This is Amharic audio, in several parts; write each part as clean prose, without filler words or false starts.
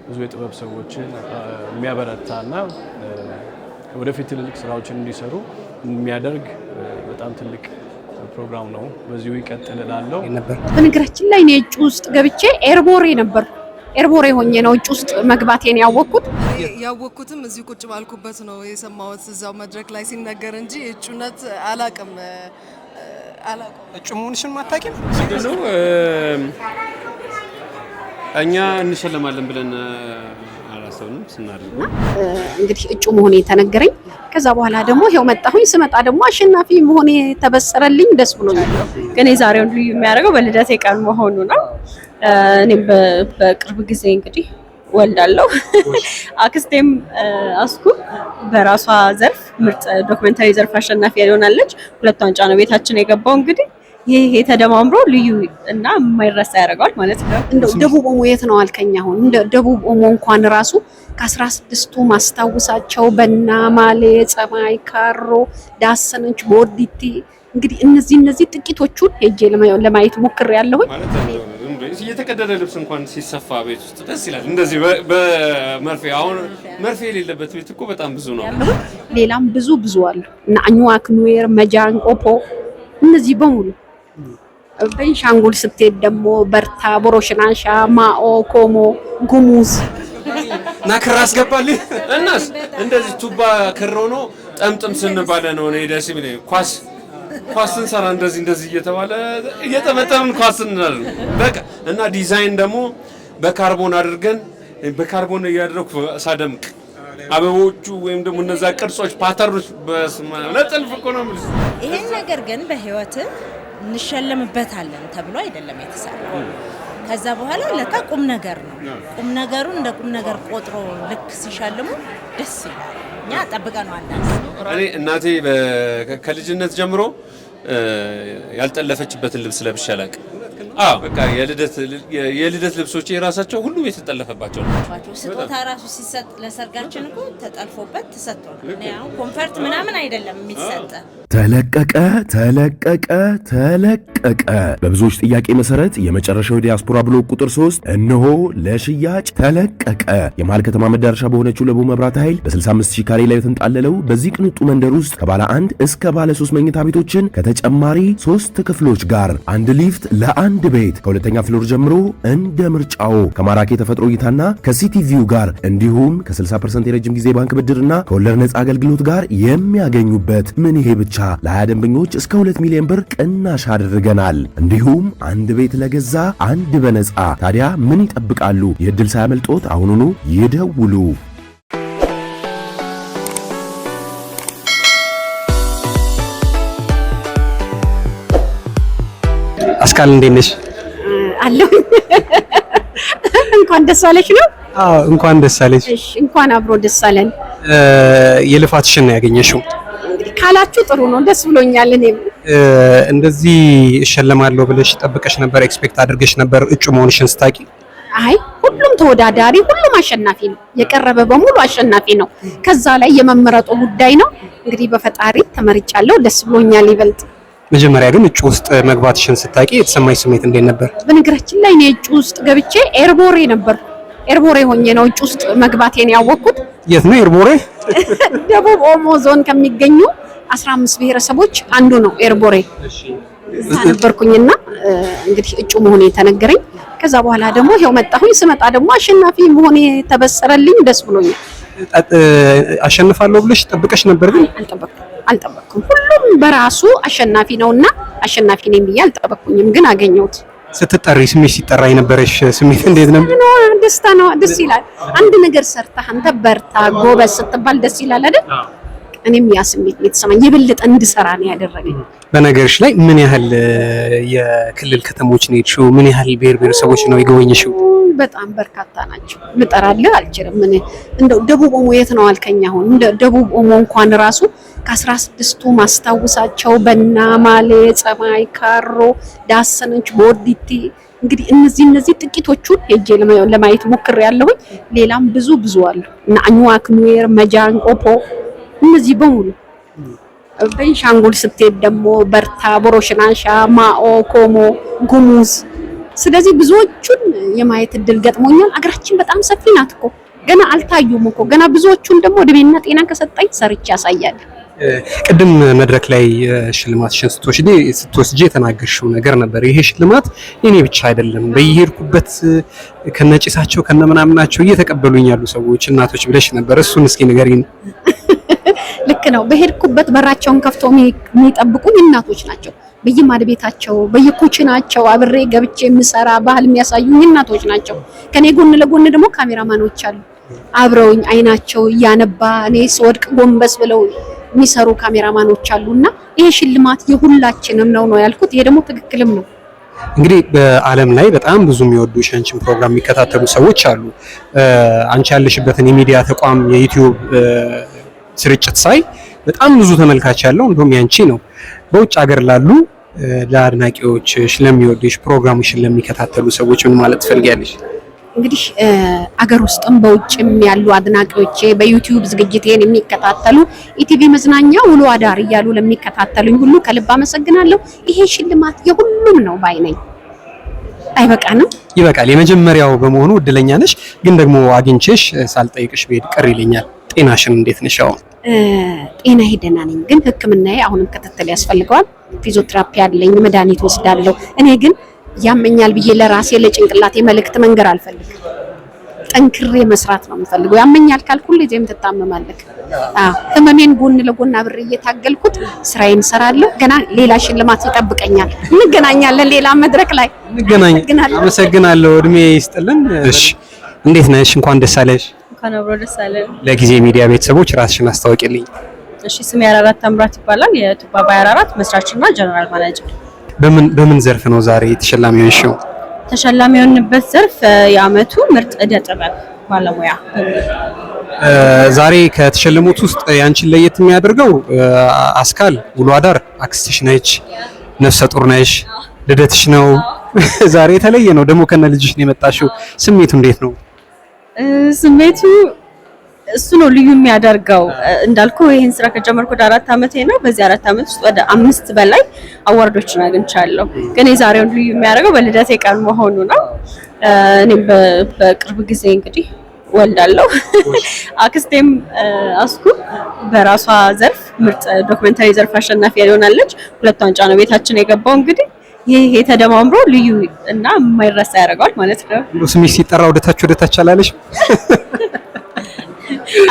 ብዙ የጥበብ ሰዎችን የሚያበረታና ወደፊት ትልልቅ ስራዎችን እንዲሰሩ የሚያደርግ በጣም ትልቅ ፕሮግራም ነው። በዚሁ ይቀጥል እላለሁ። በነገራችን ላይ እኔ እጩ ውስጥ ገብቼ ኤርቦሬ ነበርኩ። ኤርቦሬ ሆኜ ነው እጩ ውስጥ መግባቴን ያወቅኩትም እዚህ ቁጭ ባልኩበት ነው የሰማሁት እዛው መድረክ ላይ ሲነገር እንጂ እጩነት አላቅም። እጩ መሆንሽን ማታውቂም? እኛ እንሸለማለን ብለን አላሰብንም ስናደርግ እንግዲህ እጩ መሆኔ ተነገረኝ። ከዛ በኋላ ደግሞ ይሄው መጣሁኝ። ስመጣ ደግሞ አሸናፊ መሆኔ ተበሰረልኝ። ደስ ብሎኛል። ግን የዛሬውን ልዩ የሚያደርገው በልደቴ ቀን መሆኑ ነው። እኔም በቅርብ ጊዜ እንግዲህ ወልዳለሁ። አክስቴም አስኩ በራሷ ዘርፍ ምርጥ ዶክመንታሪ ዘርፍ አሸናፊ ሆናለች። ሁለት ዋንጫ ነው ቤታችን የገባው። እንግዲህ ይሄ ተደማምሮ ልዩ እና የማይረሳ ያደርገዋል ማለት ነው። እንደው ደቡብ ኦሞ የት ነው አልከኝ? አሁን እንደ ደቡብ ኦሞ እንኳን ራሱ ከ16ቱ ማስታውሳቸው በና ማሌ፣ ጸማይ፣ ካሮ፣ ዳሰነች፣ ቦዲቲ እንግዲህ እነዚህ ጥቂቶቹን ሄጄ ለማየት ሞክሬያለሁኝ። የተቀደደ ልብስ እንኳን ሲሰፋ ቤት ውስጥ ደስ ይላል። እንደዚህ በመርፌ አሁን መርፌ የሌለበት ቤት እኮ በጣም ብዙ ነው። ሌላም ብዙ አሉ እና አኝዋክ፣ ኑዌር፣ መጃን፣ ኦፖ እነዚህ በሙሉ በቤንሻንጉል ስትሄድ ደግሞ በርታ፣ ቦሮሽናሻ፣ ማኦ፣ ኮሞ፣ ጉሙዝ ናክራ አስገባልኝ እናስ እንደዚህ ቱባ ክሮ ነው ጠምጥም ስንባለ ነው ደስ የሚለኝ። ኳስ ስንሰራ እንደዚህ እየተባለ እየተመጠምን ኳስ እንላለን በቃ። እና ዲዛይን ደግሞ በካርቦን አድርገን በካርቦን እያደረኩ ሳደምቅ አበቦቹ ወይም ደግሞ እነዛ ቅርጾች ፓተርኖች በስማ ለጥልፍ እኮ ነው ማለት። ይሄን ነገር ግን በህይወት እንሸለምበታለን ተብሎ አይደለም የተሰራው። ከዛ በኋላ ለካ ቁም ነገር ነው። ቁም ነገሩን እንደ ቁም ነገር ቆጥሮ ልክ ሲሸልሙ ደስ ይላል። እኛ ጠብቀናል። እኔ እናቴ ከልጅነት ጀምሮ ያልጠለፈችበትን ልብስ ለብሼ አላውቅም። በቃ የልደት ልብሶች የራሳቸው ሁሉም የተጠለፈባቸው ናቸው። ስጦታ ራሱ ሲሰጥ ለሰርጋችን እኮ ተጠልፎበት ተሰጥቷል። እኔ አሁን ኮንፈርት ምናምን አይደለም የሚሰጥ። ተለቀቀ። በብዙዎች ጥያቄ መሰረት የመጨረሻው ዲያስፖራ ብሎክ ቁጥር 3 እነሆ ለሽያጭ ተለቀቀ። የመሃል ከተማ መዳረሻ በሆነችው ለቡ መብራት ኃይል በ65000 ካሬ ላይ የተንጣለለው በዚህ ቅንጡ መንደር ውስጥ ከባለ 1 እስከ ባለ 3 መኝታ ቤቶችን ከተጨማሪ 3 ክፍሎች ጋር አንድ ሊፍት ለአንድ ቤት ከሁለተኛ ፍሎር ጀምሮ እንደ ምርጫው ከማራኪ ተፈጥሮ እይታና ከሲቲቪው ጋር እንዲሁም ከ60% የረጅም ጊዜ ባንክ ብድርና ከወለድ ነጻ አገልግሎት ጋር የሚያገኙበት ምን ይሄ ብቻ ለ20 ደንበኞች እስከ 2 ሚሊዮን ብር ቅናሽ አድርገናል። እንዲሁም አንድ ቤት ለገዛ አንድ በነጻ። ታዲያ ምን ይጠብቃሉ? የዕድል ሳያመልጦት አሁኑኑ ይደውሉ። አስካል እንዴት ነሽ? አለሁ። እንኳን ደስ አለሽ ነው? አዎ እንኳን ደስ አለሽ። እሺ እንኳን አብሮ ደስ አለን። የልፋትሽን ነው ያገኘሽው። እንግዲህ ካላችሁ ጥሩ ነው፣ ደስ ብሎኛል። እኔም እንደዚህ እሸለማለሁ ብለሽ ጠብቀሽ ነበር? ኤክስፔክት አድርገሽ ነበር እጩ መሆንሽን ስታቂ? አይ ሁሉም ተወዳዳሪ፣ ሁሉም አሸናፊ ነው። የቀረበ በሙሉ አሸናፊ ነው። ከዛ ላይ የመመረጡ ጉዳይ ነው። እንግዲህ በፈጣሪ ተመርጫለሁ፣ ደስ ብሎኛል ይበልጥ። መጀመሪያ ግን እጩ ውስጥ መግባትሽን ስታቂ የተሰማሽ ስሜት እንዴት ነበር? በነገራችን ላይ እኔ እጩ ውስጥ ገብቼ ኤርቦሬ ነበርኩ። ኤርቦሬ ሆኜ ነው እጩ ውስጥ መግባቴን ያወቅኩት። የት ነው ኤርቦሬ? ደቡብ ኦሞ ዞን ከሚገኙ 15 ብሔረሰቦች አንዱ ነው ኤርቦሬ። እዛ ነበርኩኝና እንግዲህ እጩ መሆኔ ተነገረኝ። ከዛ በኋላ ደግሞ ይሄው መጣሁኝ። ስመጣ ደግሞ አሸናፊ መሆኔ ተበሰረልኝ። ደስ ብሎኛል። አሸንፋለሁ ብለሽ ጠብቀሽ ነበር? ግን አልጠበቅኩም። ሁሉም በራሱ አሸናፊ ነውና አሸናፊ ነኝ ብዬ አልጠበቅኩኝም፣ ግን አገኘሁት። ስትጠሪ ስሜት ሲጠራ የነበረሽ ስሜት እንዴት ነበር? ደስታ ነው። ደስ ይላል። አንድ ነገር ሰርተህ አንተ በርታ ጎበዝ ስትባል ደስ ይላል አይደል? እኔም ያ ስሜት የተሰማኝ የበለጠ እንድሰራ ነው ያደረገኝ። በነገርሽ ላይ ምን ያህል የክልል ከተሞች ነው የሄድሽው? ምን ያህል ብሔረሰቦች ነው የጎበኘሽው? በጣም በርካታ ናቸው። ልጠራልህ አልችልም። እንደው ደቡብ ኦሞ የት ነው አልከኝ? አሁን እንደ ደቡብ ኦሞ እንኳን ራሱ ከ16ቱ ማስታውሳቸው በና ማሌ፣ ጸማይ፣ ካሮ፣ ዳሰነች፣ ቦዲቲ እንግዲህ እነዚህ ጥቂቶቹን ሄጄ ለማየት ሞክሬያለሁኝ። ሌላም ብዙ አሉ እና አኝዋክ፣ ኑዌር፣ መጃን፣ ኦፖ እነዚህ በሙሉ። ቤንሻንጉል ስትሄድ ደግሞ በርታ፣ ቦሮሽናሻ፣ ማኦ፣ ኮሞ፣ ጉሙዝ ስለዚህ ብዙዎቹን የማየት እድል ገጥሞኛል። አገራችን በጣም ሰፊ ናት እኮ ገና አልታዩም እኮ ገና ብዙዎቹን ደግሞ እድሜና ጤና ከሰጠኝ ሰርቼ ያሳያል። ቅድም መድረክ ላይ ሽልማትሽን ስትወስጂ የተናገርሽው ነገር ነበር። ይሄ ሽልማት የኔ ብቻ አይደለም፣ በየሄድኩበት ከነጭሳቸው ከነምናምናቸው እየተቀበሉኝ ያሉ ሰዎች እናቶች ብለሽ ነበር። እሱን እስኪ ንገሪኝ። ልክ ነው። በሄድኩበት በራቸውን ከፍተው የሚጠብቁኝ እናቶች ናቸው። በየማድ ቤታቸው በየኩችናቸው አብሬ ገብቼ የምሰራ ባህል የሚያሳዩኝ እናቶች ናቸው። ከኔ ጎን ለጎን ደግሞ ካሜራማኖች አሉ አብረውኝ አይናቸው እያነባ እኔ ስወድቅ ጎንበስ ብለው የሚሰሩ ካሜራማኖች አሉና ይሄ ሽልማት የሁላችንም ነው ያልኩት። ይሄ ደግሞ ትክክልም ነው። እንግዲህ በዓለም ላይ በጣም ብዙ የሚወዱሽ አንቺን ፕሮግራም የሚከታተሉ ሰዎች አሉ። አንቺ ያለሽበትን የሚዲያ ተቋም የዩቲዩብ ስርጭት ሳይ በጣም ብዙ ተመልካች ያለው እንደውም ያንቺ ነው። በውጭ ሀገር ላሉ ለአድናቂዎችሽ፣ ለሚወዱሽ፣ ፕሮግራምሽን ለሚከታተሉ ሰዎች ምን ማለት ትፈልጊያለሽ? እንግዲህ አገር ውስጥም በውጭም ያሉ አድናቂዎቼ በዩቲዩብ ዝግጅቴን የሚከታተሉ ኢቲቪ መዝናኛ ውሎ አዳር እያሉ ለሚከታተሉኝ ሁሉ ከልብ አመሰግናለሁ። ይሄ ሽልማት የሁሉም ነው ባይ ነኝ። አይበቃንም? ይበቃል። የመጀመሪያው በመሆኑ እድለኛ ነሽ። ግን ደግሞ አግኝቼሽ ሳልጠይቅሽ ብሄድ ቅር ይለኛል። ጤናሽን እንዴት ነሽ? ጤና ደህና ነኝ፣ ግን ሕክምናዬ አሁንም ክትትል ያስፈልገዋል። ፊዚዮቴራፒ አለኝ፣ መድኃኒት ወስዳለሁ። እኔ ግን ያመኛል ብዬ ለራሴ ለጭንቅላቴ መልእክት መንገር አልፈልግም። ጠንክሬ መስራት ነው የምፈልገው። ያመኛል ካልኩ ሁሌም ትታመማለህ። ህመሜን ጎን ለጎን አብሬ እየታገልኩት ስራዬን እሰራለሁ። ገና ሌላ ሽልማት ይጠብቀኛል። እንገናኛለን ሌላ መድረክ ላይ እንገናኛለን። አመሰግናለሁ። እድሜ ይስጥልን። እሺ፣ እንዴት ነሽ? እንኳን ደስ አለሽ። እንኳን አብሮ ደስ አለን። ለጊዜ ሚዲያ ቤተሰቦች ራስሽን አስተዋውቂልኝ። እሺ፣ ስሜ አራራት ታምራት ይባላል። የቱባ ባይ አራራት መስራችና ጀነራል ማናጀር። በምን ዘርፍ ነው ዛሬ ተሸላሚ ሆንሽው? ተሸላሚ የሆንበት ዘርፍ የዓመቱ ምርጥ ዕደ ጥበብ ባለሙያ። ዛሬ ከተሸለሙት ውስጥ ያንቺን ለየት የሚያደርገው አስካል ውሎ አዳር አክስትሽ ነች፣ ነፍሰ ጡር ነሽ፣ ልደትሽ ነው። ዛሬ የተለየ ነው። ደግሞ ከነ ልጅሽ ነው የመጣሽው። ስሜቱ እንዴት ነው? ስሜቱ እሱ ነው ልዩ የሚያደርገው። እንዳልኩ ይሄን ስራ ከጀመርኩ ወደ 4 ዓመቴ ነው። በዚህ 4 ዓመት ውስጥ ወደ 5 በላይ አዋርዶችን አግኝቻለሁ። ግን የዛሬውን ልዩ የሚያደርገው በልደቴ ቀን መሆኑ ነው። እኔም በቅርብ ጊዜ እንግዲህ ወልዳለሁ። አክስቴም አስኩ በራሷ ዘርፍ ምርጥ ዶክመንታሪ ዘርፍ አሸናፊ ሆናለች። 2 ዋንጫ ነው ቤታችን የገባው። እንግዲህ ይሄ ተደማምሮ ልዩ እና የማይረሳ ያደርገዋል ማለት ነው። ስምሽ ሲጠራ ወደታች አላለሽ?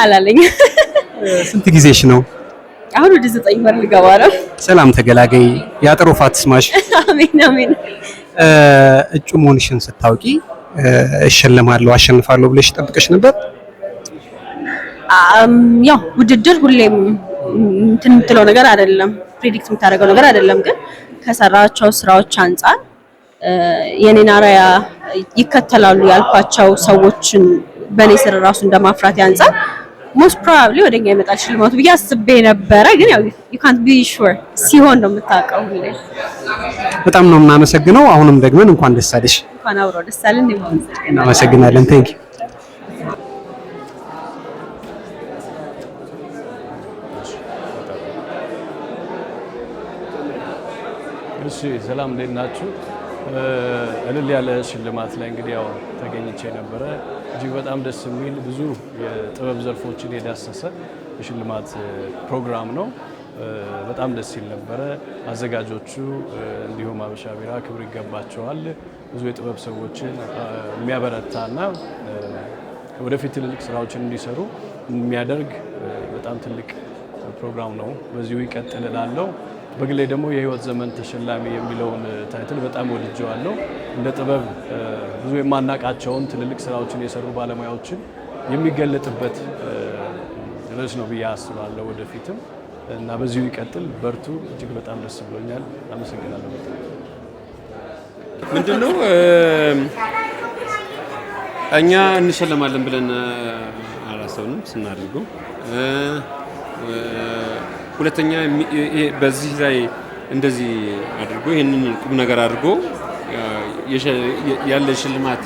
አላለኝ። ስንት ጊዜሽ ነው? አሁን ወደ 9 ወር ልገባ ነው። ሰላም ተገላገይ፣ ያጥሩ ፋትስማሽ። አሜን አሜን። እጩ መሆንሽን ስታውቂ እሸለማለሁ አሸንፋለሁ ብለሽ ጠብቀሽ ነበር? ያው ውድድር ሁሌም እንትን የምትለው ነገር አይደለም፣ ፕሬዲክት የምታደርገው ነገር አይደለም። ግን ከሰራቸው ስራዎች አንጻር የኔን አርአያ ይከተላሉ ያልኳቸው ሰዎችን በኔ ስር ራሱ እንደማፍራት ያንጻር ሞስት ፕሮባብሊ ወደኛ ይመጣል ሽልማቱ ብዬ አስቤ ነበረ። ግን ያው you can't be sure ሲሆን ነው የምታውቀው። በጣም ነው የምናመሰግነው። አሁንም ደግመን እንኳን ደስ አለሽ። እንኳን አብሮ ደስ አለን። እናመሰግናለን። ቴንክ ዩ። እሺ፣ ሰላም እንዴት ናችሁ? እልል ያለ ሽልማት ላይ እንግዲህ ያው ተገኝቼ ነበረ። እጅግ በጣም ደስ የሚል ብዙ የጥበብ ዘርፎችን የዳሰሰ የሽልማት ፕሮግራም ነው። በጣም ደስ ይል ነበረ። አዘጋጆቹ እንዲሁም ሀበሻ ቢራ ክብር ይገባቸዋል። ብዙ የጥበብ ሰዎችን የሚያበረታና ወደፊት ትልልቅ ስራዎችን እንዲሰሩ የሚያደርግ በጣም ትልቅ ፕሮግራም ነው። በዚሁ ይቀጥል እላለሁ። በግሌ ደግሞ የህይወት ዘመን ተሸላሚ የሚለውን ታይትል በጣም ወድጀዋለሁ። እንደ ጥበብ ብዙ የማናቃቸውን ትልልቅ ስራዎችን የሰሩ ባለሙያዎችን የሚገለጥበት ርዕስ ነው ብዬ አስባለሁ ወደፊትም እና በዚሁ ይቀጥል። በርቱ። እጅግ በጣም ደስ ብሎኛል። አመሰግናለሁ። ምንድነው እኛ እንሸለማለን ብለን አላሰብንም ስናደርገው። ሁለተኛ በዚህ ላይ እንደዚህ አድርጎ ይሄንን ቁም ነገር አድርጎ ያለ ሽልማት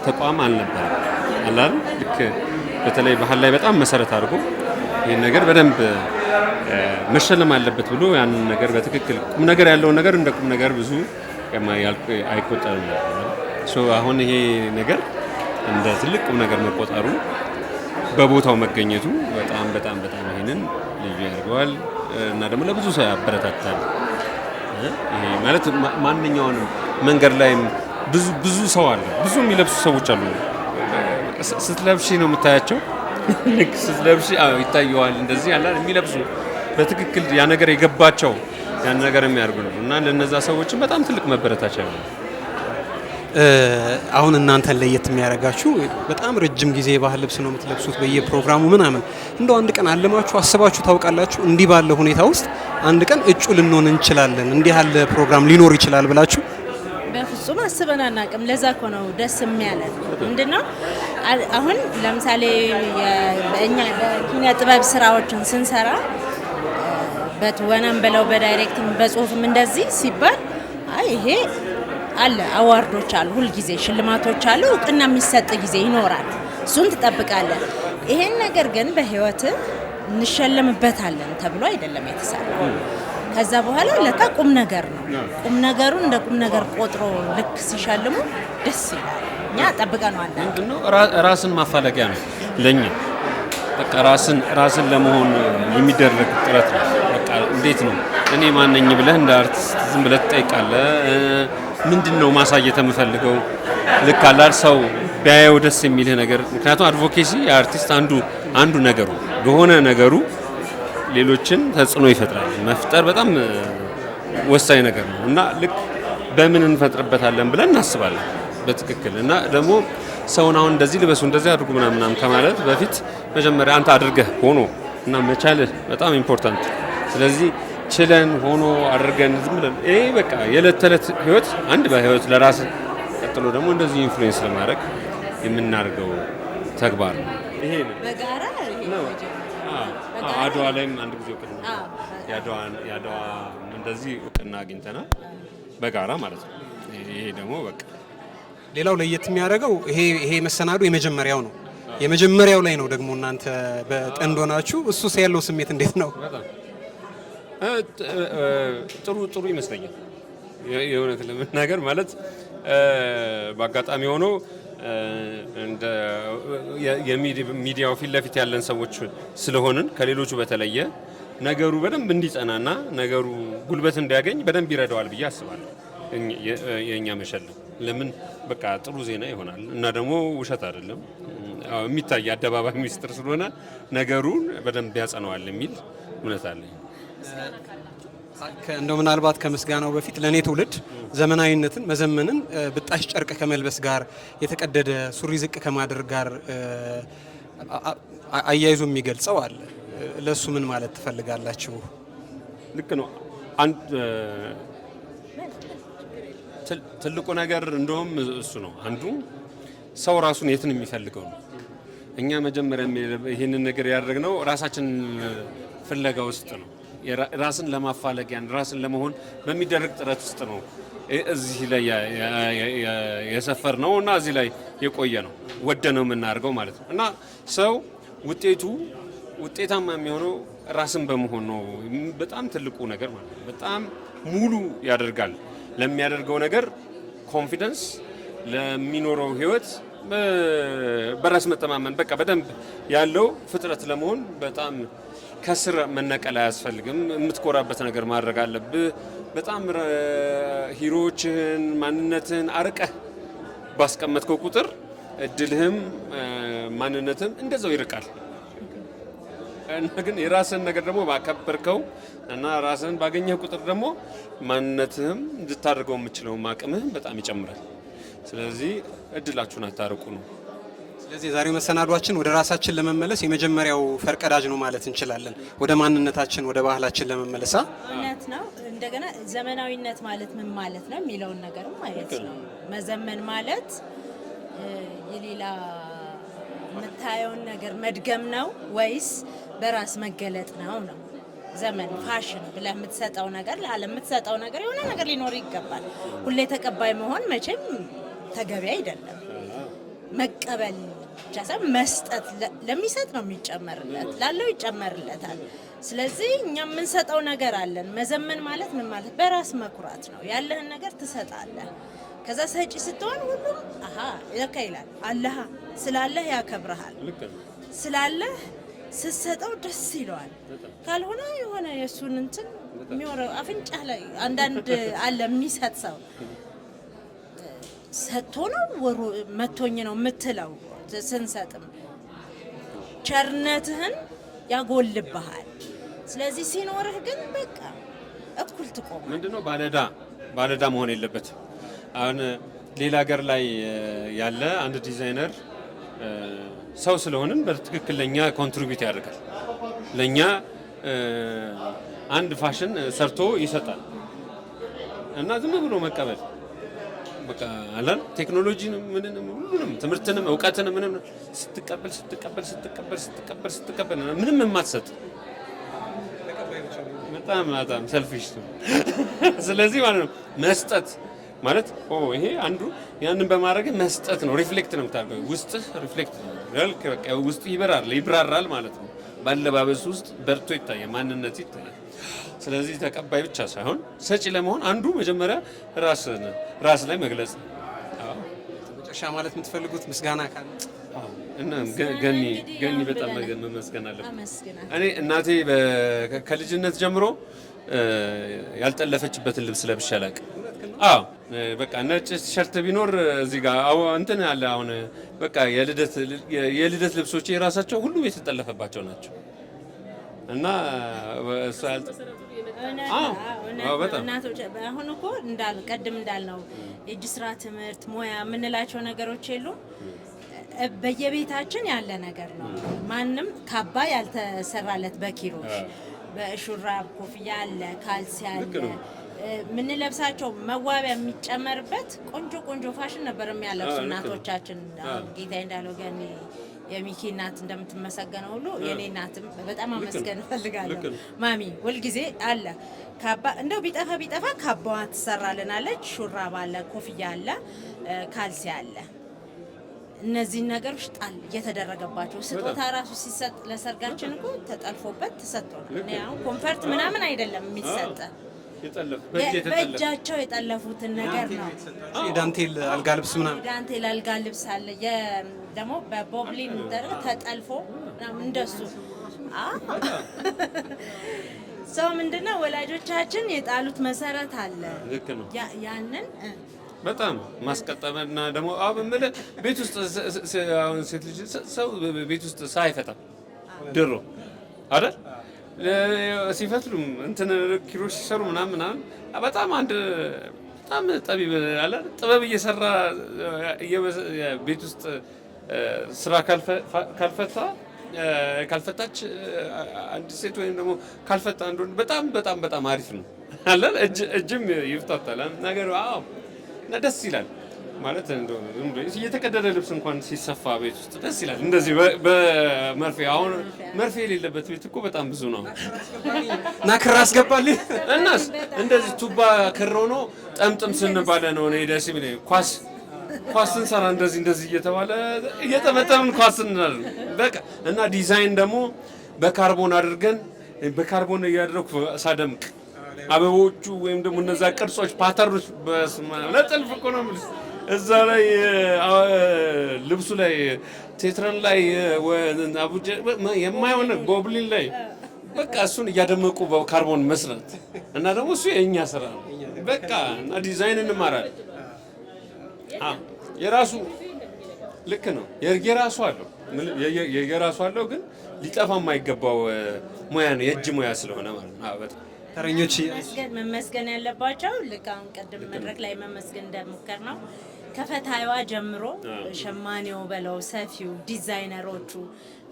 ተቋም አልነበረም አላል። ልክ በተለይ ባህል ላይ በጣም መሰረት አድርጎ ይሄን ነገር በደንብ መሸለም አለበት ብሎ ያንን ነገር በትክክል ቁም ነገር ያለውን ነገር እንደ ቁም ነገር ብዙ አይቆጠርም ነበር። አሁን ይሄ ነገር እንደ ትልቅ ቁም ነገር መቆጠሩ በቦታው መገኘቱ በጣም በጣም በጣም ይሄንን ልዩ ያደርገዋል እና ደግሞ ለብዙ ሰው ያበረታታል። ይሄ ማለት ማንኛውንም መንገድ ላይ ብዙ ሰው አለ፣ ብዙ የሚለብሱ ሰዎች አሉ። ስትለብሺ ነው የምታያቸው። ልክ ስትለብሺ ይታየዋል እንደዚህ ያለ የሚለብሱ በትክክል ያ ነገር የገባቸው ያን ነገር የሚያደርጉ ነው እና ለነዛ ሰዎችም በጣም ትልቅ መበረታቻ ነው። አሁን እናንተን ለየት የሚያደርጋችሁ በጣም ረጅም ጊዜ የባህል ልብስ ነው የምትለብሱት በየፕሮግራሙ ምናምን። እንደው አንድ ቀን አለማችሁ አስባችሁ ታውቃላችሁ? እንዲህ ባለ ሁኔታ ውስጥ አንድ ቀን እጩ ልንሆን እንችላለን፣ እንዲህ ያለ ፕሮግራም ሊኖር ይችላል ብላችሁ? በፍጹም አስበን አናውቅም። ለዛ እኮ ነው ደስ የሚያለን። ምንድነው አሁን ለምሳሌ እኛ በኪነ ጥበብ ስራዎችን ስንሰራ በትወናም በለው በዳይሬክትም በጽሁፍም እንደዚህ ሲባል ይሄ አለ አዋርዶች አሉ፣ ሁልጊዜ ሽልማቶች አሉ፣ እውቅና የሚሰጥ ጊዜ ይኖራል። እሱን ትጠብቃለህ። ይሄን ነገር ግን በህይወት እንሸለምበታለን ተብሎ አይደለም የተሰራው። ከዛ በኋላ ለካ ቁም ነገር ነው። ቁም ነገሩ እንደ ቁም ነገር ቆጥሮ ልክ ሲሸልሙ ደስ ይላል። እኛ ጠብቀናል። ምንድነው ራስን ማፋለቂያ ነው ለኛ። በቃ ራስን ለመሆን የሚደረግ ጥረት ነው። በቃ እንዴት ነው እኔ ማንነኝ ብለህ እንደ አርቲስት ዝም ብለህ ትጠይቃለህ። ምንድነው ማሳየት የምፈልገው? ልክ አላል ሰው ቢያየው ደስ የሚልህ ነገር። ምክንያቱም አድቮኬሲ የአርቲስት አንዱ ነገሩ በሆነ ነገሩ ሌሎችን ተጽዕኖ ይፈጥራል። መፍጠር በጣም ወሳኝ ነገር ነው እና ልክ በምን እንፈጥርበታለን ብለን እናስባለን በትክክል እና ደግሞ ሰውን አሁን እንደዚህ ልበሱ እንደዚህ አድርጉ ምናምን ከማለት በፊት መጀመሪያ አንተ አድርገህ ሆኖ እና መቻልህ በጣም ኢምፖርታንት። ስለዚህ ችለን ሆኖ አድርገን ዝም ብለን ይሄ በቃ የዕለት ተዕለት ህይወት አንድ በህይወት ለራስ ቀጥሎ ደግሞ እንደዚህ ኢንፍሉዌንስ ለማድረግ የምናደርገው ተግባር ነው። ይሄ ነው በጋራ ነው። አድዋ ላይም አንድ ጊዜ እውቅና ያድዋ እንደዚህ እውቅና አግኝተናል በጋራ ማለት ነው። ይሄ ደግሞ በቃ ሌላው ለየት የሚያደርገው ይሄ መሰናዶ የመጀመሪያው ነው። የመጀመሪያው ላይ ነው ደግሞ እናንተ በጥንድ ሆናችሁ እሱስ ያለው ስሜት እንዴት ነው? ጥሩ ይመስለኛል። የእውነት ለመናገር ማለት በአጋጣሚ ሆኖ እንደ የሚዲያው ፊት ለፊት ያለን ሰዎች ስለሆንን ከሌሎቹ በተለየ ነገሩ በደንብ እንዲጸናና ነገሩ ጉልበት እንዲያገኝ በደንብ ይረዳዋል ብዬ አስባለሁ። የኛ መሸለም ለምን በቃ ጥሩ ዜና ይሆናል እና ደግሞ ውሸት አይደለም የሚታይ አደባባይ ሚስጥር ስለሆነ ነገሩን በደንብ ያጸናዋል የሚል እምነት አለኝ። እንደው ምናልባት ከምስጋናው በፊት ለኔ ትውልድ ዘመናዊነትን መዘመንን ብጣሽ ጨርቅ ከመልበስ ጋር የተቀደደ ሱሪ ዝቅ ከማድረግ ጋር አያይዞ የሚገልጸው አለ። ለሱ ምን ማለት ትፈልጋላችሁ? ልክ ነው። ትልቁ ነገር እንደውም እሱ ነው። አንዱ ሰው ራሱን የትን የሚፈልገው ነው። እኛ መጀመሪያ ይሄንን ነገር ያደረግነው ራሳችን ፍለጋ ውስጥ ነው። ራስን ለማፋለጊያን ራስን ለመሆን በሚደረግ ጥረት ውስጥ ነው እዚህ ላይ የሰፈር ነው እና እዚህ ላይ የቆየ ነው ወደ ነው የምናደርገው ማለት ነው። እና ሰው ውጤታማ የሚሆነው ራስን በመሆን ነው። በጣም ትልቁ ነገር ማለት ነው። በጣም ሙሉ ያደርጋል ለሚያደርገው ነገር ኮንፊደንስ፣ ለሚኖረው ህይወት በራስ መተማመን በቃ በደንብ ያለው ፍጥረት ለመሆን በጣም ከስር መነቀል አያስፈልግም። የምትኮራበት ነገር ማድረግ አለብህ። በጣም ሂሮዎችህን ማንነትህን አርቀህ ባስቀመጥከው ቁጥር እድልህም ማንነትህም እንደዛው ይርቃል። እና ግን የራስህን ነገር ደግሞ ባከበርከው እና ራስህን ባገኘህ ቁጥር ደግሞ ማንነትህም እንድታደርገው የምችለው አቅምህም በጣም ይጨምራል። ስለዚህ እድላችሁን አታርቁ ነው። ስለዚህ የዛሬው መሰናዷችን ወደ ራሳችን ለመመለስ የመጀመሪያው ፈርቀዳጅ ነው ማለት እንችላለን። ወደ ማንነታችን ወደ ባህላችን ለመመለስ እውነት ነው። እንደገና ዘመናዊነት ማለት ምን ማለት ነው የሚለውን ነገርም ማለት ነው። መዘመን ማለት የሌላ የምታየውን ነገር መድገም ነው ወይስ በራስ መገለጥ ነው? ዘመን ፋሽን ብለህ የምትሰጠው ነገር ለዓለም የምትሰጠው ነገር የሆነ ነገር ሊኖር ይገባል። ሁሌ ተቀባይ መሆን መቼም ተገቢ አይደለም። መቀበል ብቻ ሳይሆን መስጠት፣ ለሚሰጥ ነው የሚጨመርለት፣ ላለው ይጨመርለታል። ስለዚህ እኛ የምንሰጠው ነገር አለን። መዘመን ማለት ምን ማለት? በራስ መኩራት ነው። ያለህን ነገር ትሰጣለህ። ከዛ ሰጪ ስትሆን ሁሉም አሃ ለካ ይላል። አላህ ስላለህ ያከብርሃል። ስላለህ ስትሰጠው ደስ ይለዋል። ካልሆነ የሆነ የሱን እንትን የሚወረው አፍንጫ ላይ አንዳንድ አለ የሚሰጥ ሰው ሰጥቶ ነው ወሩ መቶኝ ነው የምትለው። ስንሰጥም ቸርነትህን ያጎልብሃል። ስለዚህ ሲኖርህ ግን በቃ እኩል ትቆም። ምንድነው ባለዳ መሆን የለበትም። አሁን ሌላ ሀገር ላይ ያለ አንድ ዲዛይነር ሰው ስለሆንን በትክክል ለኛ ኮንትሪቢዩት ያደርጋል። ለኛ አንድ ፋሽን ሰርቶ ይሰጣል እና ዝም ብሎ መቀበል በቃ አላን ቴክኖሎጂን ምንም ትምህርትንም ዕውቀትንም ምንም ስትቀበል ምንም የማትሰጥ በጣም ሰልፊሽ ነው። ስለዚህ ማለት ነው መስጠት ማለት ይሄ አንዱ ያንን በማድረግ መስጠት ነው። ሪፍሌክት ነው የምታደርገው። ውስጥህ ሪፍሌክት በቃ ውስጥ ይብራራል ማለት ነው። ባለባበስ ውስጥ በርቶ ይታያል፣ ማንነት ይታያል። ስለዚህ ተቀባይ ብቻ ሳይሆን ሰጪ ለመሆን አንዱ መጀመሪያ ራስ ላይ መግለጽ ነው። መጨረሻ ማለት የምትፈልጉት ምስጋና ካለ? እና ገኒ በጣም መመስገን አለብን። እኔ እናቴ ከልጅነት ጀምሮ ያልጠለፈችበትን ልብስ ለብሼ አላውቅም። በቃ ነጭ ቲሸርት ቢኖር እዚህ ጋር እንትን አለ። አሁን በቃ የልደት ልብሶቼ የራሳቸው ሁሉም የተጠለፈባቸው ናቸው እና እሱ እናቶች አሁን እኮ ቀድም እንዳልነው የእጅ ስራ ትምህርት ሙያ የምንላቸው ነገሮች የሉም። በየቤታችን ያለ ነገር ነው። ማንም ካባ ያልተሰራለት በኪሮሽ በሹራብ ኮፍያ አለ፣ ካልሲ አለ፣ የምንለብሳቸው መዋቢያ የሚጨመርበት ቆንጆ ፋሽን ነበር የሚያለብሱ እናቶቻችን። ጌታ እንዳለው ገኒ የሚኪ እናት እንደምትመሰገነው ሁሉ የኔ እናትም በጣም አመስገን እፈልጋለሁ። ማሚ ሁልጊዜ አለ ካባ እንደው ቢጠፋ ካባዋ ትሰራልናለች። ሹራብ አለ፣ ኮፍያ አለ፣ ካልሲ አለ። እነዚህ ነገሮች ጣል እየተደረገባቸው ስጦታ ራሱ ሲሰጥ ለሰርጋችን እኮ ተጠልፎበት ተሰጥቶናል። እኔ አሁን ኮንፈርት ምናምን አይደለም የሚሰጥ በእጃቸው የጠለፉትን ነገር ነው። የዳንቴል አልጋ ልብስ ምናምን ዳንቴል አልጋ ልብስ አለ ደግሞ በቦብሊን ተጠልፎ እንደሱ ሰው ምንድነው ወላጆቻችን የጣሉት መሰረት አለ። ያንን በጣም ማስቀጠመና ደግሞ ቤት ውስጥ አሁን ሴት ልጅ ሰው ቤት ውስጥ ሳይፈታ ድሮ አይደል ሲፈትሉም እንትን ኪሮሽ ሲሰሩ ምናምን በጣም ጠቢብ አለ ጥበብ እየሰራ ቤት ውስጥ ስራ ካልፈታች አንድ ሴት ወይም ደግሞ ካልፈታ አንዱን በጣም አሪፍ ነው አለ እጅም ይፍታታል ነገር እና ደስ ይላል ማለት እንደው እየተቀደደ ልብስ እንኳን ሲሰፋ ቤት ውስጥ ደስ ይላል። እንደዚህ በመርፌ አሁን መርፌ የሌለበት ቤት እኮ በጣም ብዙ ነው። እና ክር አስገባልኝ እናስ እንደዚህ ቱባ ክር ሆኖ ጠምጥም ስንባለ ነው እኔ ደስ የሚለኝ። ኳስ ስንሰራ እንደዚህ እየተባለ እየጠመጠምን ኳስ ስንናል በቃ እና ዲዛይን ደግሞ በካርቦን አድርገን በካርቦን እያደረኩ ሳደምቅ አበቦቹ ወይም ደግሞ እነዛ ቅርጾች ፓተርኖች ለጥልፍ እኮ ነው የምልሽ። እዛ ላይ ልብሱ ላይ ቴትራን ላይ አቡጀ የማይሆን ጎብሊን ላይ በቃ እሱን እያደመቁ በካርቦን መስራት እና ደግሞ እሱ የእኛ ስራ ነው። በቃ እና ዲዛይን እንማራለን። የራሱ ልክ ነው የራሱ አለው ግን ሊጠፋ የማይገባው ሙያ ነው። የእጅ ሙያ ስለሆነ ማለት ነው። በጣም ተረኞች መመስገን ያለባቸው ልክ አሁን ቅድም መድረክ ላይ መመስገን እንደሞከር ነው ከፈታይዋ ጀምሮ ሸማኔው በለው ሰፊው ዲዛይነሮቹ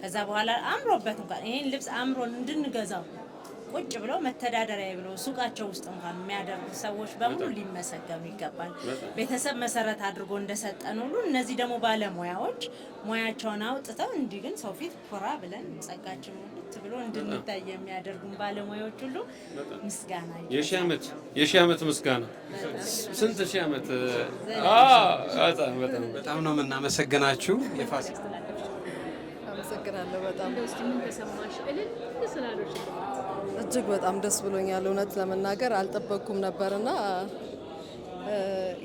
ከዛ በኋላ አምሮበት እንኳን ይሄን ልብስ አምሮን እንድንገዛው ቁጭ ብለው መተዳደሪያ ብለው ሱቃቸው ውስጥ እንኳን የሚያደርጉ ሰዎች በሙሉ ሊመሰገኑ ይገባል። ቤተሰብ መሰረት አድርጎ እንደሰጠን ሁሉ እነዚህ ደግሞ ባለሙያዎች ሙያቸውን አውጥተው እንዲህ ግን ሰው ፊት ኮራ ብለን ጸጋችን ሙልት ብሎ እንድንታይ የሚያደርጉን ባለሙያዎች ሁሉ ምስጋና የሺህ ዓመት ምስጋና ስንት ሺህ ዓመት በጣም ነው የምናመሰግናችሁ። የፋሲል አመሰግናለሁ። በጣም እጅግ በጣም ደስ ብሎኛል። እውነት ለመናገር አልጠበቅኩም ነበርና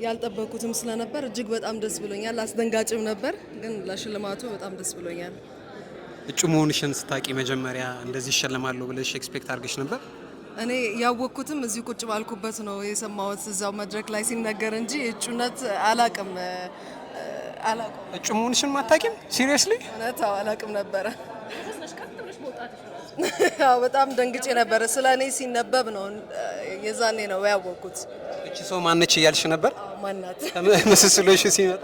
ያልጠበኩትም ስለነበር እጅግ በጣም ደስ ብሎኛል። አስደንጋጭም ነበር፣ ግን ለሽልማቱ በጣም ደስ ብሎኛል። እጩ መሆንሽን ስታቂ መጀመሪያ እንደዚህ ይሸለማሉ ብለሽ ኤክስፔክት አድርገሽ ነበር? እኔ ያወቅኩትም እዚሁ ቁጭ ባልኩበት ነው የሰማሁት እዛው መድረክ ላይ ሲነገር እንጂ እጩነት አላቅም። እጩ መሆንሽን ማታቂም? ሲሪየስሊ? እውነታው አላቅም ነበረ። በጣም ደንግጬ ነበረ። ስለ እኔ ሲነበብ ነው የዛኔ ነው ያወቅኩት። እቺ ሰው ማነች እያልሽ ነበር? ማናት ምስስሎሽ ሲመጣ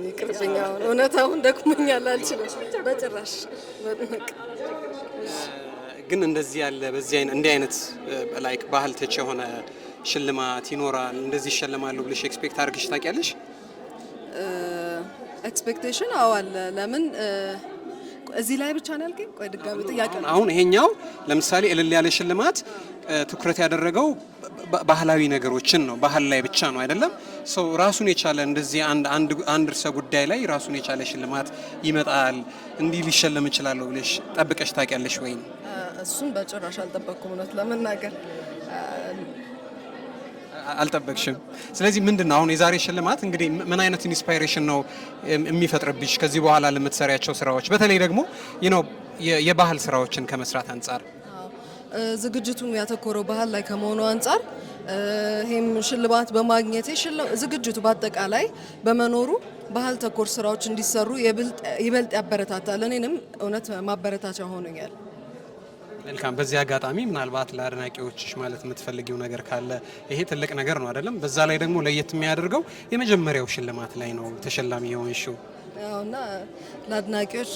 ይቅርብኛው። እውነታውን ደክሞኛል፣ አልችልም በጭራሽ። ግን እንደዚህ ያለ በዚህ እንዲህ አይነት ላይክ ባህል ተች የሆነ ሽልማት ይኖራል እንደዚህ ይሸለማሉ ብለሽ ኤክስፔክት አድርገሽ ታውቂያለሽ? ኤክስፔክቴሽን አለ። ለምን እዚህ ላይ ብቻ ነው ያልከኝ? ቆይ ድጋሚ ጥያቄ ነው። አሁን ይሄኛው ለምሳሌ እልል ያለ ሽልማት ትኩረት ያደረገው ባህላዊ ነገሮችን ነው፣ ባህል ላይ ብቻ ነው አይደለም። ሰው ራሱን የቻለ እንደዚህ አንድ ርዕሰ ጉዳይ ላይ ራሱን የቻለ ሽልማት ይመጣል እንዲህ ሊሸለም ይችላል ብለሽ ጠብቀሽ ታውቂያለሽ ወይ? እሱን በጭራሽ አልጠበቅኩም፣ እውነት ለመናገር አልጠበቅሽም። ስለዚህ ምንድነው አሁን የዛሬ ሽልማት እንግዲህ ምን አይነት ኢንስፓይሬሽን ነው የሚፈጥርብሽ ከዚህ በኋላ ለምትሰሪያቸው ስራዎች፣ በተለይ ደግሞ የባህል ስራዎችን ከመስራት አንጻር? ዝግጅቱን ያተኮረው ባህል ላይ ከመሆኑ አንጻር ይሄም ሽልማት በማግኘቴ ዝግጅቱ በአጠቃላይ በመኖሩ ባህል ተኮር ስራዎች እንዲሰሩ ይበልጥ ያበረታታል። እኔንም እውነት ማበረታቻ ሆኖኛል። መልካም። በዚህ አጋጣሚ ምናልባት ለአድናቂዎችሽ ማለት የምትፈልጊው ነገር ካለ? ይሄ ትልቅ ነገር ነው አይደለም? በዛ ላይ ደግሞ ለየት የሚያደርገው የመጀመሪያው ሽልማት ላይ ነው ተሸላሚ የሆንሽው እና ለአድናቂዎች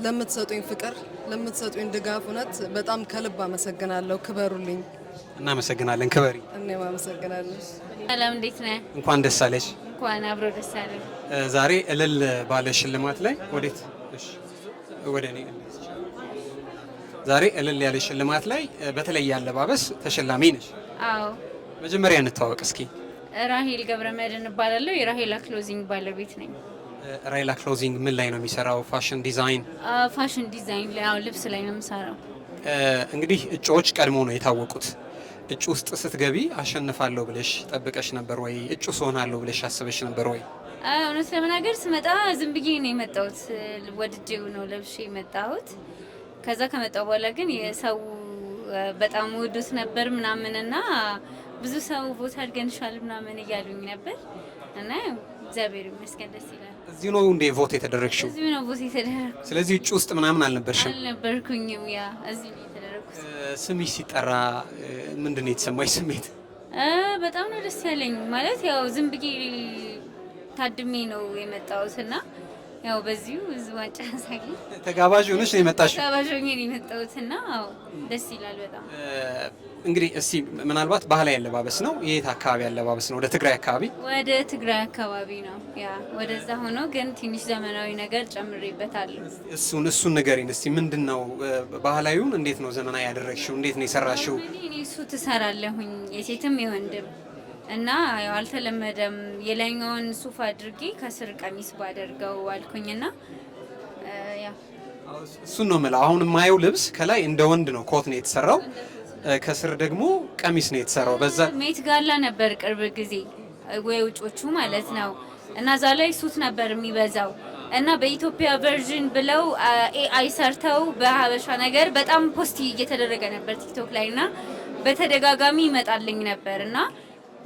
ለምትሰጡኝ ፍቅር፣ ለምትሰጡኝ ድጋፍ እውነት በጣም ከልብ አመሰግናለሁ። ክበሩልኝ። እናመሰግናለን። ክበሪ። እኔም አመሰግናለሁ። ሰላም፣ እንዴት ነህ? እንኳን ደስ አለሽ። እንኳን አብሮ ደስ አለን። ዛሬ እልል ባለ ሽልማት ላይ ወዴት? እሺ ወደ እኔ። ዛሬ እልል ያለ ሽልማት ላይ በተለየ አለባበስ ተሸላሚ ነሽ። አዎ። መጀመሪያ እንተዋወቅ እስኪ። ራሄል ገብረመድህን እባላለሁ። የራሄላ ክሎዚንግ ባለቤት ነኝ። ራሄላ ክሎዚንግ ምን ላይ ነው የሚሰራው? ፋሽን ዲዛይን? ፋሽን ዲዛይን ላይ፣ አዎ፣ ልብስ ላይ ነው የምሰራው። እንግዲህ እጩዎች ቀድሞ ነው የታወቁት። እጩ ውስጥ ስትገቢ አሸንፋለሁ ብለሽ ጠብቀሽ ነበር ወይ? እጩ ስሆናለሁ ብለሽ አስበሽ ነበር ወይ? እውነት ለመናገር ስመጣ ዝም ብዬ ነው የመጣሁት። ወድጄው ነው ለብሼ የመጣሁት። ከዛ ከመጣሁ በኋላ ግን የሰው በጣም ወዱት ነበር ምናምንና ብዙ ሰው ቦታ አድርገንሻል ምናምን እያሉኝ ነበር እና እግዚአብሔር ይመስገን ደስ ይላል። እዚህ ነው እንደ ቮት የተደረግሽው? እዚህ ነው ቮት የተደረግኩት። ስለዚህ እጩ ውስጥ ምናምን አልነበርሽም? አልነበርኩኝም። ያ እዚህ ነው የተደረግኩት። ስምሽ ሲጠራ ምንድን ነው የተሰማሽ ስሜት? በጣም ነው ደስ ያለኝ። ማለት ያው ዝም ብዬ ታድሜ ነው የመጣሁትና ያው በዚሁ እዚህ ዋንጫ ሳገኝ ተጋባዥ ሆነሽ ነው የመጣሽው? ተጋባዥ ሆኜ ነው የመጣሁትና አዎ ደስ ይላል በጣም። እንግዲህ እስቲ ምናልባት ባህላዊ አለባበስ ነው። የት አካባቢ አለባበስ ነው? ወደ ትግራይ አካባቢ? ወደ ትግራይ አካባቢ ነው። ያ ወደዛ ሆኖ ግን ትንሽ ዘመናዊ ነገር ጨምሬበታለሁ። እሱን ንገሪን እስቲ። ምንድነው ባህላዊውን እንዴት ነው ዘመናዊ ያደረግሽው? እንዴት ነው የሰራሽው? እኔ እሱ ትሰራለሁኝ የሴትም የወንድም እና ያው አልተለመደም። የላይኛውን ሱፍ አድርጌ ከስር ቀሚስ ባደርገው አልኩኝና ያ እሱን ነው የምለው። አሁን የማየው ልብስ ከላይ እንደ ወንድ ነው፣ ኮት ነው የተሰራው፣ ከስር ደግሞ ቀሚስ ነው የተሰራው። በዛ ሜት ጋላ ነበር ቅርብ ጊዜ ወይ ውጮቹ ማለት ነው እና እዛ ላይ ሱት ነበር የሚበዛው እና በኢትዮጵያ ቨርዥን ብለው ኤአይ ሰርተው በሀበሻ ነገር በጣም ፖስት እየተደረገ ነበር ቲክቶክ ላይ እና በተደጋጋሚ ይመጣልኝ ነበር እና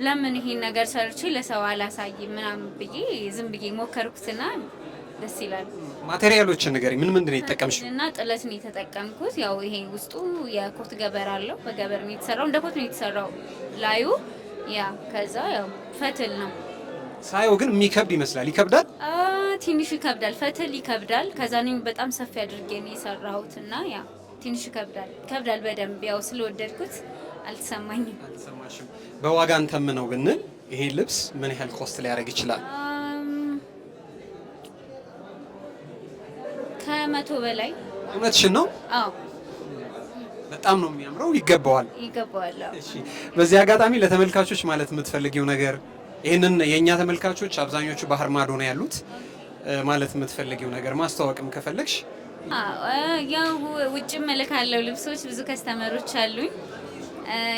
ለምን ይሄን ነገር ሰርቼ ለሰው አላሳይም ምናምን ብዬ ዝም ብዬ ሞከርኩትና ደስ ይላል። ማቴሪያሎችን ንገሪ። ምንድን ነው የተጠቀምሽው? እና ጥለት ነው የተጠቀምኩት። ያው ይሄ ውስጡ የኮት ገበር አለው። በገበር ነው የተሰራው፣ እንደ ኮት ነው የተሰራው ላዩ። ያ ከዛ ያው ፈትል ነው። ሳየው ግን የሚከብድ ይመስላል። ይከብዳል? ትንሽ ይከብዳል። ፈትል ይከብዳል። ከዛ እኔም በጣም ሰፊ አድርጌ ነው የሰራሁትና ያ ትንሽ ይከብዳል በደንብ ያው ስለወደድኩት አልተሰማኝም። በዋጋ እንተምነው ብንል ይሄ ልብስ ምን ያህል ኮስት ሊያደርግ ይችላል? ከ100 በላይ። እውነትሽን ነው? አዎ በጣም ነው የሚያምረው። ይገባዋል። እሺ፣ በዚህ አጋጣሚ ለተመልካቾች ማለት የምትፈልጊው ነገር፣ ይሄንን የኛ ተመልካቾች አብዛኞቹ ባህር ማዶ ነው ያሉት፣ ማለት የምትፈልጊው ነገር ማስተዋወቅም ከፈለግሽ ያው ውጭ መልካለው ልብሶች ብዙ ከስተመሮች አሉኝ።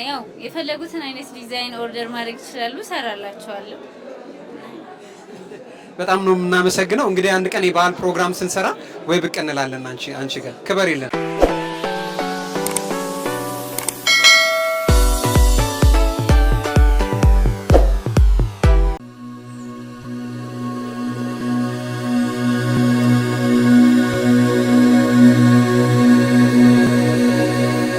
ያው የፈለጉትን አይነት ዲዛይን ኦርደር ማድረግ ይችላሉ፣ ሰራላቸዋለሁ። በጣም ነው የምናመሰግነው። እንግዲህ አንድ ቀን የበዓል ፕሮግራም ስንሰራ ወይ ብቅ እንላለን አንቺ ጋር ክበር የለን